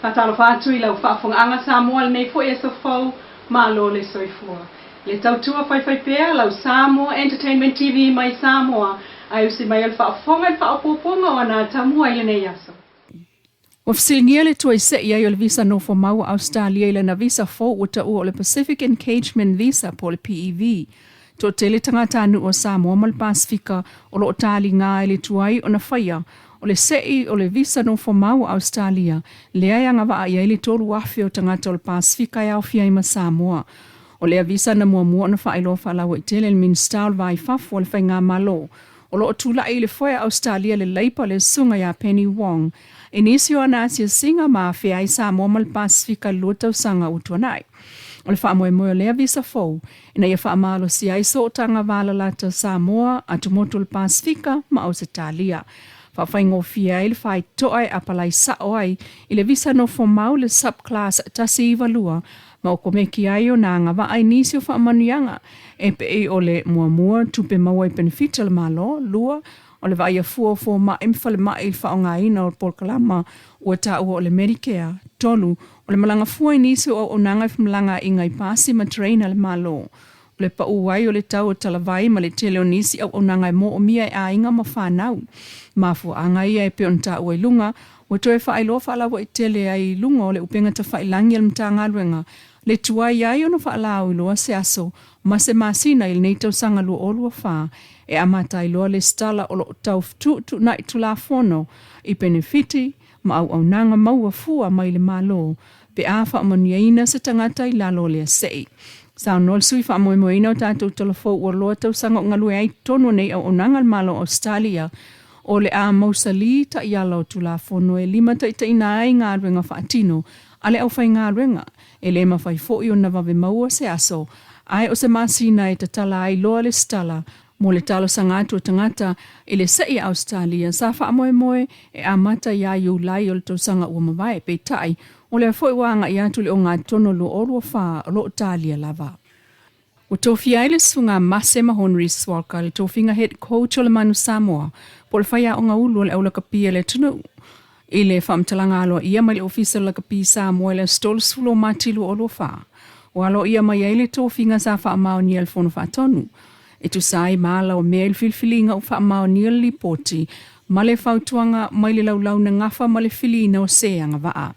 Fatalo fatu I lau whaafonga Samoa nei fo e so fau malo le soifua. Le tautua fai pea lau Samoa Entertainment TV mai Samoa ai usi mai al whaafonga I whaapoponga o na tamua I nei aso. Wafsilingia le tua ise ia le visa no for mau Australia ile na visa fo uta o le Pacific Engagement Visa po le PEV. To tele tangata anu o Samoa mal Pasifika o lo tali ngā le tuai o na whaia o le sei o le visa no for mau Australia le ai anga wa ia le tolu afe o tangata o le Pasifika ia o fia ima Samoa. O le visa na mua na whailo whalawa I tele le minsta o vai fafu o le whainga malo. O lo tula I le whaia Australia le leipa le sunga ia Penny Wong. Inisio ana sia singa ma fea I Samoa mal Pasifika luta usanga utuanai. O le wha moe lea visa fau, ina ia wha amalo si aiso o tanga wala lata Samoa atu motu le Pasifika ma au Italia. Wha whaingo fia ili whai toai apalai sao ai, ile visa no formau le subclass tasi iwa lua, ma o komeki ai o nanga wa ai nisio wha manuianga, e o le mua tupe maua I benefita le malo, lua, o le vai a fua ma emfale ma I wha o ngā ina o polkalama ua ta ua o le Medicare, tolu, o le malanga fua inisi o nanga I malanga I ngai pasi ma traina le malo. O le pa uai o le tau o talavai ma le tele o nisi o nanga I mo o mia a inga ma whanau. Ma fua anga ia e pe on ta ua ilunga, o toe wha ailoa wha alawa I tele ai lunga o le upenga ta wha ilangi al mta ngaruenga. Le tuai ai o na wha alau iloa se aso, ma se masina il nei tau sanga lua olua wha, e amata iloa le stala o lo tau tu na I tula fono, I benefiti, ma au nanga maua fua mai le malo, pe a wha amoniaina se tangata I lalo lea sei. Sao nol sui wha amoimoina o tātou telefo ua loa tau sanga o ngalue ai tono nei au nanga le malo Australia, o le a mausali ta iala o tula fono e lima ta ina ai ngā ruenga wha atino, ale au whai ngā ruenga, e le ma whai fo I o na wawe maua se aso, ai o se masina e ta tala ai loa le stala, mo le talo sangatu o tangata I le sei Australia sa wha moe e amata ia iu lai o le tau sanga ua mawai pe tai o le foi wanga ia tuli o ngā tono lo orua wha lo Italia lava. O tofi ai le sunga Masema Honri Swalka le tofinga head coach o le manu Samoa po le whaia o ngā ulu le au laka pia le tunu. I le whamtalanga aloa ia mai le ofisa le laka pia Samoa le stol sulo matilu o lo wha. O alo ia mai ai le tofinga sa wha amao ni al fono wha tonu. E tu sai maala o mea filfilinga o wha mao ni li poti, ma le whautuanga mai le laulau na ngafa ma le filina o seanga waa.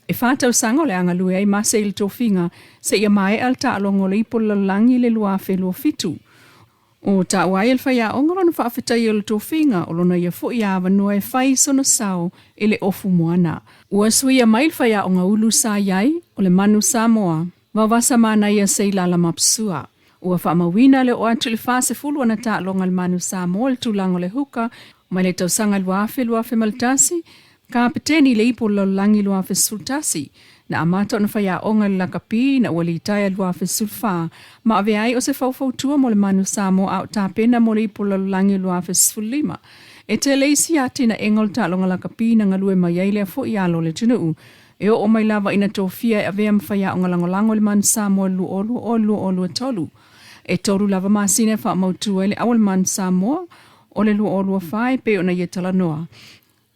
E whātau sanga o le anga lue ai masa I le tofinga, se ia mai alta alongo le ipo langi le lua whelua fitu. O ta wai el whaia ongarona whaafetai o le tofinga, o lona ia fo ia awanua e whai sono sao I le ofu moana. Ua suia mai le whaia onga ulu sa iai, o le manu Samoa, wawasa mana ia seilala mapsua. Ua whaamawina le o atu le whase fulu ana ta longa le manu Samoa le tulango le huka, mai le tausanga luafe maltasi, ka peteni le ipo langi luafe sultasi, na amata ona whaia onga le lakapi na ua li taia luafe sulfa, ma ave ai o se fautua mo le manu Samoa au ta pena mo le ipo langi luafe sulima. E te leisi ati na engol ta longa lakapi na ngalue mai ai le fo ialo le tunuu, e o mai lava ina tofia e ave am whaia onga langolango le manu Samoa lu olu tolu. E toru lava masine wha mautu ele awal man Samoa, o le lua olua whai pe ona ia talanoa.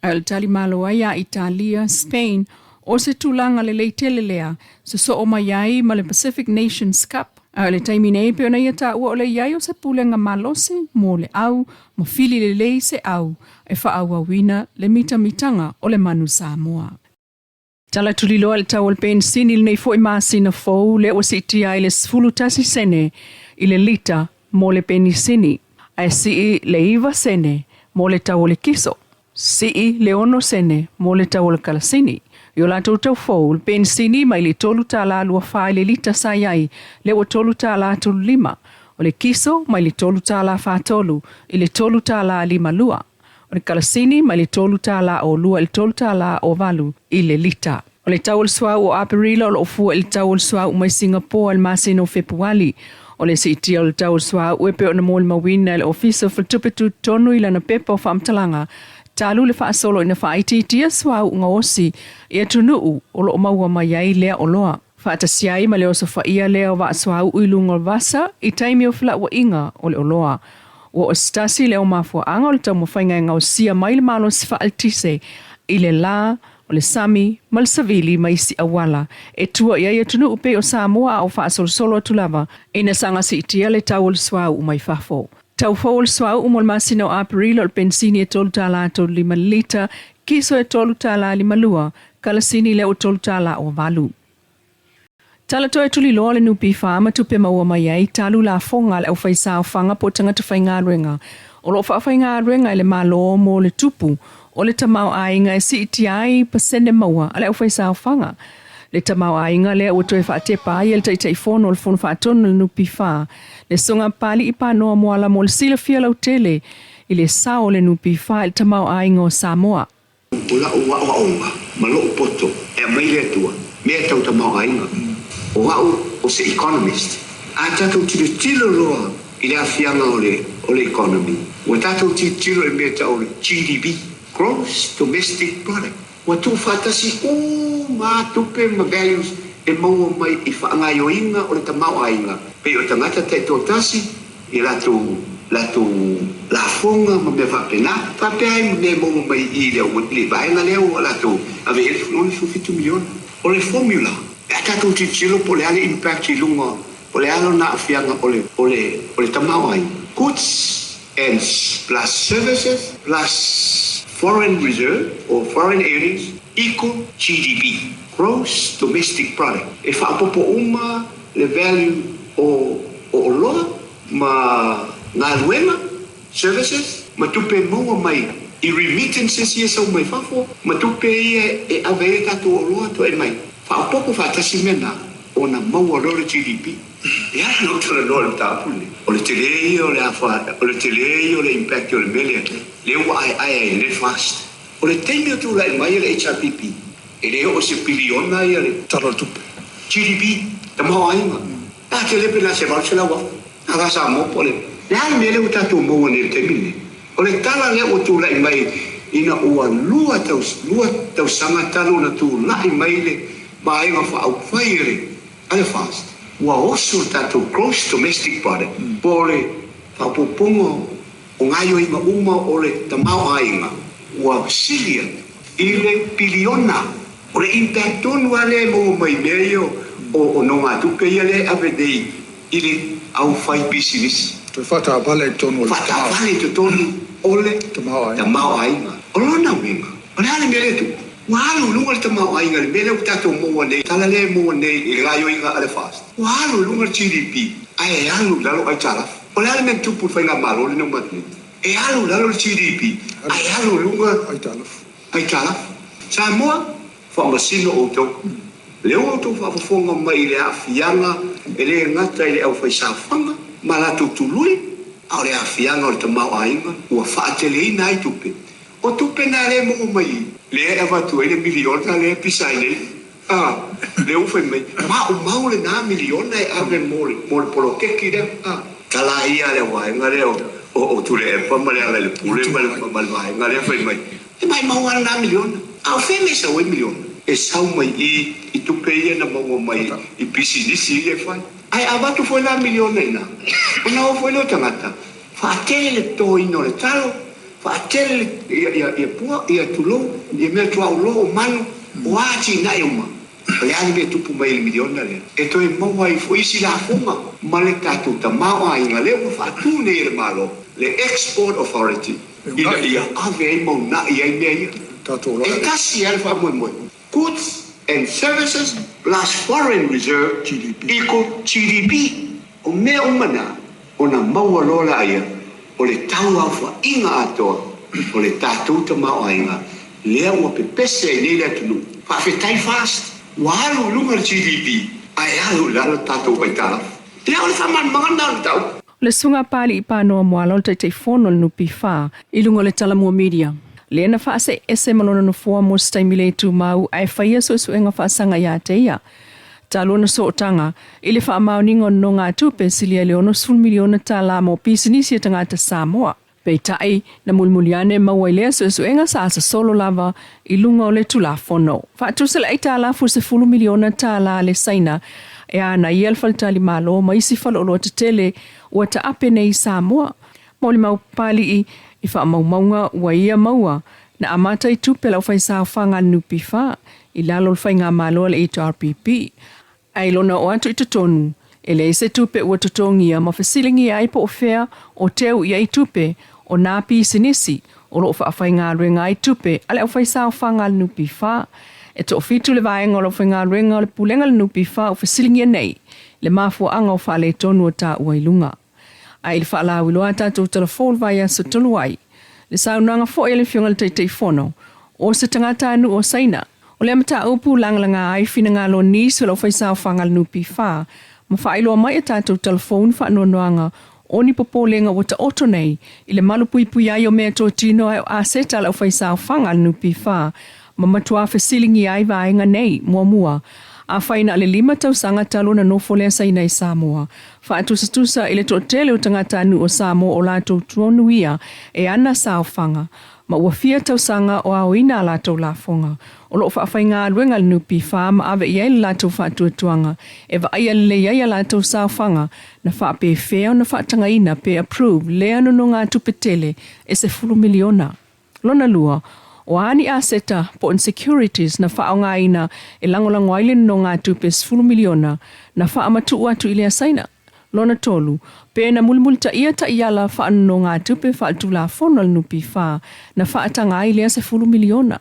Al tali malo ai a Italia, Spain, o se tulanga le leitele lea, so o mai ai ma le Pacific Nations Cup. Le taimine pe ona ia ta ua o le iai o se pulenga malose, mo le au, mo fili le lei se au, e wha aua wina le mitanga o le manu Samoa. Tala tuli loa le tau al pen sinil nei fo I masina fou le o se iti ai le sfulu tasi sene, I le lita mo le penisini, ai sii le iwa sene mo le tau le kiso, sii le ono sene mo le tau le kalasini. Yo la tau fou le penisini mai le tolu tala lua whai le lita sayai le o tolu tala tolu lima, o le kiso mai le tolu tala whatolu I le tolu tala lima lua, o le kalasini mai le tolu tala o lua le tolu tala o valu I le lita. O le tau le swa o Aperila o le ofua le tau le swa o mai Singapore al masino Februari, o le siti o le tau swa uepe o na mōle mawina le ofisa whaltupetu tonu I lana pepa o whaamtalanga. Talu le whaasolo ina whaititia swa u ngaosi I atunuu o lo maua mai ai lea o loa. Whaatasiai ma le oso whaia lea o wa swa u ilunga o vasa I taimi o whala wa inga o le o loa. O stasi le o mafua anga o le tau mawhainga ngao sia mai le malo si whaaltise I le la O le Sami, ma le Vili mai si awala, e tua ia tunu upe o Samoa au whaasolosolo atu lava, ina sanga si itia le tau o le swau umai whafo. Tau fo o le swau umol masina o April o le pensini e tolu tala ato 5 lita, kiso e tolu tala 5 lua, kalasini le o tolu tala o valu. Tala toi tuli loa le nupi whaama tupe maua mai ai, talu la fonga le au whaisao whanga po tangata whainga ruenga. O lo whainga ruenga le malo mo le tupu, o le tamau ainga e si iti ai pasene maua, ale au whaisao whanga. Le tamau ainga le o toi whaatepa ai, le taitai fono le fono whaatono le nupi wha. Le sunga pali ipa noa moala mo le sila fia lau tele, i le sao le nupi wha, le tamau ainga o Samoa. Ula ua onga, malo poto, e maile atua, mea tau tamau ainga. O o se economist. A tatou tilo loa i le afianga o le economy. O tatou tilo e mea tau le GDP, Gross Domestic Product. O tu fatasi ma tupe ma values e maua mai i whaangai o inga o le tamau ainga. Pe o tangata te tōtasi i la fonga ma me whapena. Whapeai me maua mai i le vaenga leo o lato. Ave ele fuloni fufitu miliona. O le formula. E tatou tilo po le ale impact i lunga. Po le alo na afianga o le tamau ai. Goods and plus services plus foreign reserve or foreign earnings equal GDP. Gross Domestic Product. E whaapopo uma le value o loa ma ngā luenga, services, ma tupe maua mai i remittances ia sau mai whafo, ma tupe ia e avea tatou o loa to e mai. Whaapoko whaatasi mena o na maua lore GDP. E ala no tala noa le tāpune. O le telei o le awha, o le telei o le impact o le mele. Le ua ai le fast. O le teimi o tūla e mai le HRPP. E le o se piliona ia le tala tupe. GDP, ta maua ainga. A te lepe na se valse la wa. Aga sa mopo le. Le ala mele o tātou maua ne le teimi. O le tala le o tūla e mai ina ua lua tau sanga talo na tūla e mai le ma ainga whaau whaire, ale fast. Ua osu tato gross domestic product, pole whapopongo o ngaio inga uma o le tamau ainga, ua silia, i le piliona, o le impact tonu ale mo mai meio o nonga tupe ia le avedei, i le au whai bisinisi. Te whata vale tonu o le tamau. Whata vale to tonu o le tamau ainga. O lona winga, o le ale mele tu. Walu lunga le tamau ainga le mele utato moa nei, tala le moa nei i raio inga ale fast. Walu lunga le GDP, ai alu lalo ai taraf. O le ale men tupu whainga malo le nau matni. E alu lalo le GDP, ai alu lunga ai taraf. Samoa, whamasino o tau. Leo o tau whafonga mai le afianga, e le ngata i le au whaisawhanga, ma la tutului, au le afianga o le tamau ainga, ua whaatele ina ai tupe. O tupe na le mo mai. Le e avatu e le miliona le pisai nei. Le ufe mai. Ma o maule na miliona e ave mole polo keki le. Tala ia le waenga le o tule e pama le pule ma le waenga le fai mai. E mai maua na miliona. Au fe me sa 8 miliona. E sau mai i tupe ia na maua mai i pisi disi le fai. Ai avatu foi na miliona ina. O na o foi lo tangata. Fa tele le to ino le talo. Faatele ia pua ia tulo ia mea tua ulo o manu o ati na uma le ali me tupu mai le miliona le e toi maua i fuisi la funga ma le tatu ta maua inga le o fatu ne le malo le export authority ia ave e mau na ia mea ia e kasi ale fa moi goods and services plus foreign reserve equal GDP o mea umana o na maua lola ia o le tau awha inga atoa, o le tātou tamau ainga, lea ua pepese e nele atunu. Whawhetai fast, ua alu lunga le GDP, ai alu lalo tātou waitala. Lea o le whaman mangana le tau. Le sunga pali i pānoa moala o te whono le nupi wha, i lunga le talamua media. Lea na whaase ese malona no fua mo staimile tu mau, ai whaia so suenga whaasanga ia te ia. Talona so tanga, ile wha maoningo no ngā tupe silia leono sul miliona tala mo pisinisi tangata Samoa. Pei tai na mulmuliane mawailea suenga sa asa solo lava i lunga o le tula fono. Whaatusela ai tala fuse fulu miliona tala le saina e ana i alfaltali malo ma isi falolo te tele ua ta ape nei Samoa. Mauli mau pali i wha maumaunga ua ia maua na amata i tupe lau whaisao whanga nupi wha, i lalo whainga maloa le HRPP. Ai lona o atu i tutonu, e le se tupe ua tutongia ma whasilingi ai po o whea o teu i ai tupe o nā pi sinisi o lo whainga ruenga ai tupe ale au whaisao whanga nupi wha. E to fitu le vaenga o lo whainga ruenga o le pulenga le nupi wha o whasilingi nei, le mafua anga o wha le tonu o tā uailunga. Ai le wha la wiloa tātou telefon vai a sotolu ai. Le saunanga fo ele fionga le teitei fono, o se tangata anu o saina, o le amata upu langalanga ai fina ngā lo niso lau whaisao whangal nupi wha, ma whaeloa mai a tātou telefon wha noanoanga, o ni popolenga wata oto nei, i le malupui pui ai o mea tō tino ai o aseta lau whaisao whangal nupi wha, ma matua whasilingi ai vaenga nei, mua. A whaina le 5 tausanga talo na nofo lea saina i Samoa. Whaatusa ile to tele o tangata anu o Samoa o lato tuonuia e ana sao whanga. Ma ua 4 tausanga o aoina lato la fonga. O loo whaafai ruenga nupi whaama ave i ele lato whaatuatuanga. E wa aia le iaia lato sao whanga na whaape feo na whaatanga ina pe approve lea no ngā tupetele e se 10 miliona. Lona lua, o ani aseta po insecurities na whaonga ina e langolango aile no ngā tupes 10 miliona na whaamatu atu ilea saina. Lona tolu, pe na mulmulta ia ta iala whaano ngā tupe whaatula whonal nupi wha na whaatanga ilea se 10 miliona.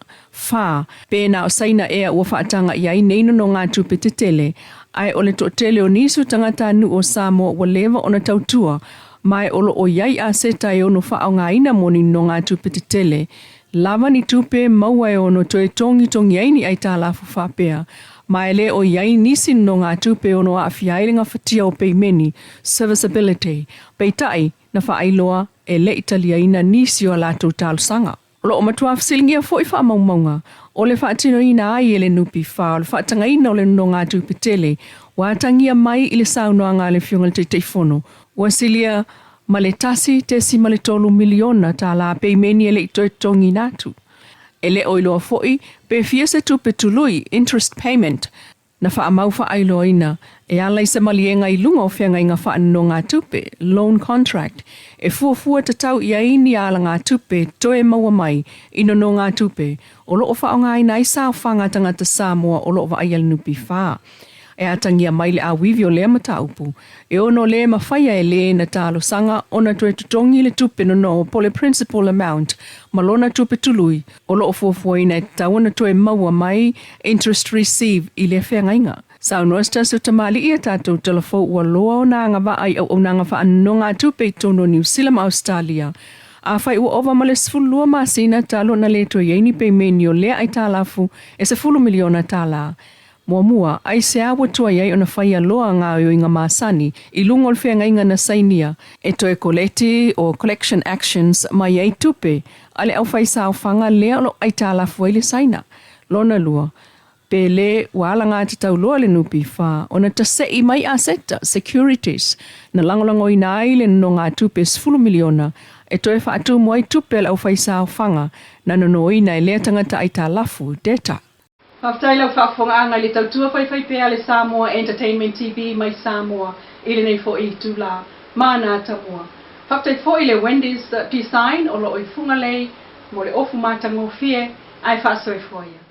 Wha, pe na o saina ea ua whaatanga ia i neino no ngā tupe te tele, ai ole to tele o nisu tangata anu o Samoa wa lewa ona tautua, mai olo o iai aseta e ono whaonga ina moni no ngā tupe te tele, lava ni tupe maua e ono toe tongi aini ai tā lafu whapea. Mai le o iai nisi no ngā tupe ono a whiairinga whatia o peimeni, serviceability, peitai na whaailoa e le italia ina nisi o lato tālusanga. Lo o matua whasilingia fo i whaamaumaunga, o le whaatino ina ai e le nupi wha, o le whaatanga ina o le no ngā tupe tele, wātangia mai i le saunoa ngā le whiunga le te fono, wasilia ma le tasi te si ma le 3 miliona tā la peimeni e le itoe tongi nātu. E le oiloa foi, pe fia se tupe tului, interest payment, na wha amau wha ailoa ina, e alai se malienga i lunga o whianga inga wha no ngā tupe, loan contract, e fuafua te tau ia ini ala ngā tupe, toe maua mai, ino no ngā tupe, o loo wha o ngā ina i sao whanga tangata Samoa o loo wa aial nupi wha. E atangia mai le awivi o lea mataupu, e ono lea mawhaia e lea na talo sanga ona tue tutongi le tupe no po le principal amount, malona tupe tului, o loo fuafuaina e tawana tue maua mai, interest receive i le whengainga. Sau noasta su tamali ia tātou telefo ua loa o nanga wa ai au nanga wha anno ngā tupe tono New Zealand Australia. A whai ua ova male 10 masina talo na le to yeini pe meni o lea ai tālafu e se 10 miliona tāla. Mua, ai se awa tua iai ona whaia loa ngā o inga māsani i lungo le whenga inga na sainia e toe koleti o collection actions mai iai tupe ale au whai sao whanga lea lo ai tālafu ai le saina. Lona lua, pe le wala ngā te tau loa le nupi wha ona ta sei mai aseta, securities, na langolango ina ai le no ngā tupe 10 miliona e toe whaatu mo ai tupe le au whai sao whanga na nono ina e lea tangata ai tālafu, data. Whaftai lau whaafonga le tautua whai pēa le Samoa Entertainment TV mai Samoa ili nei fo i tūla mana tamua. Whaftai fo i le Wendy's design o lo i funga lei mo le ofu mātango fie ai whaasoi fo ia.